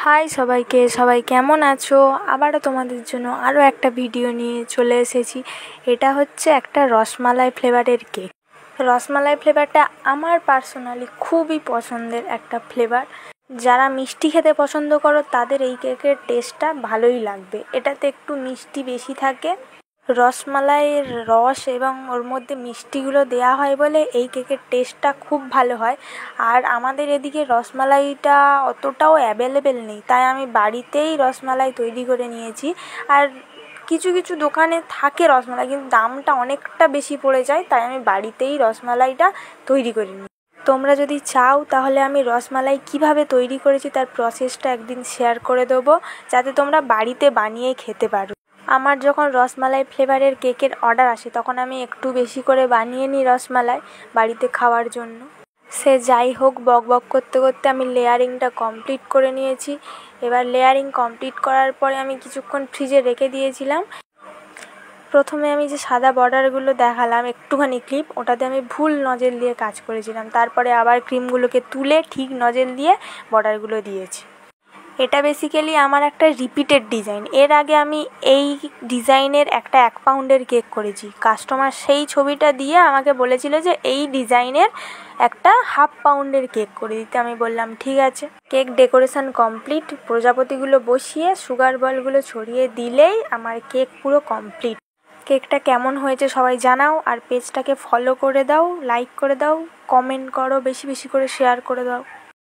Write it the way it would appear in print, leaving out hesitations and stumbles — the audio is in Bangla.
হাই সবাইকে, সবাই কেমন আছো? আবারও তোমাদের জন্য আরও একটা ভিডিও নিয়ে চলে এসেছি। এটা হচ্ছে একটা রসমালাই ফ্লেভারের কেক। রসমালাই ফ্লেভারটা আমার পার্সোনালি খুবই পছন্দের একটা ফ্লেভার। যারা মিষ্টি খেতে পছন্দ করো তাদের এই কেকের টেস্টটা ভালোই লাগবে। এটাতে একটু মিষ্টি বেশি থাকে, রসমালাইয়ের রস এবং ওর মধ্যে মিষ্টিগুলো দেওয়া হয় বলে এই কেকের টেস্টটা খুব ভালো হয়। আর আমাদের এদিকে রসমালাইটা অতটাও অ্যাভেলেবেল নেই, তাই আমি বাড়িতেই রসমালাই তৈরি করে নিয়েছি। আর কিছু কিছু দোকানে থাকে রসমালাই, কিন্তু দামটা অনেকটা বেশি পড়ে যায়, তাই আমি বাড়িতেই রসমালাইটা তৈরি করে নিই। তোমরা যদি চাও তাহলে আমি রসমালাই কিভাবে তৈরি করেছি তার প্রসেসটা একদিন শেয়ার করে দেবো, যাতে তোমরা বাড়িতে বানিয়ে খেতে পারো। আমার যখন রসমালাই ফ্লেভারের কেকের অর্ডার আসে তখন আমি একটু বেশি করে বানিয়ে নিই রসমালাই বাড়িতে খাওয়ার জন্য। সে যাই হোক, বক বক করতে করতে আমি লেয়ারিংটা কমপ্লিট করে নিয়েছি। এবার লেয়ারিং কমপ্লিট করার পরে আমি কিছুক্ষণ ফ্রিজে রেখে দিয়েছিলাম। প্রথমে আমি যে সাদা বর্ডারগুলো দেখালাম একটুখানি ক্লিপ, ওটাতে আমি ভুল নজেল দিয়ে কাজ করেছিলাম। তারপরে আবার ক্রিমগুলোকে তুলে ঠিক নজেল দিয়ে বর্ডারগুলো দিয়েছি। এটা বেসিক্যালি আমার একটা রিপিটেড ডিজাইন। এর আগে আমি এই ডিজাইনের একটা 1 পাউন্ডের কেক করেছি। কাস্টমার সেই ছবিটা দিয়ে আমাকে বলেছিল যে এই ডিজাইনের একটা 1/2 পাউন্ডের কেক করে দিতে। আমি বললাম ঠিক আছে। কেক ডেকোরেশন কমপ্লিট, প্রজাপতিগুলো বসিয়ে সুগার বলগুলো ছড়িয়ে দিলেই আমার কেক পুরো কমপ্লিট। কেকটা কেমন হয়েছে সবাই জানাও, আর পেজটাকে ফলো করে দাও, লাইক করে দাও, কমেন্ট করো, বেশি বেশি করে শেয়ার করে দাও।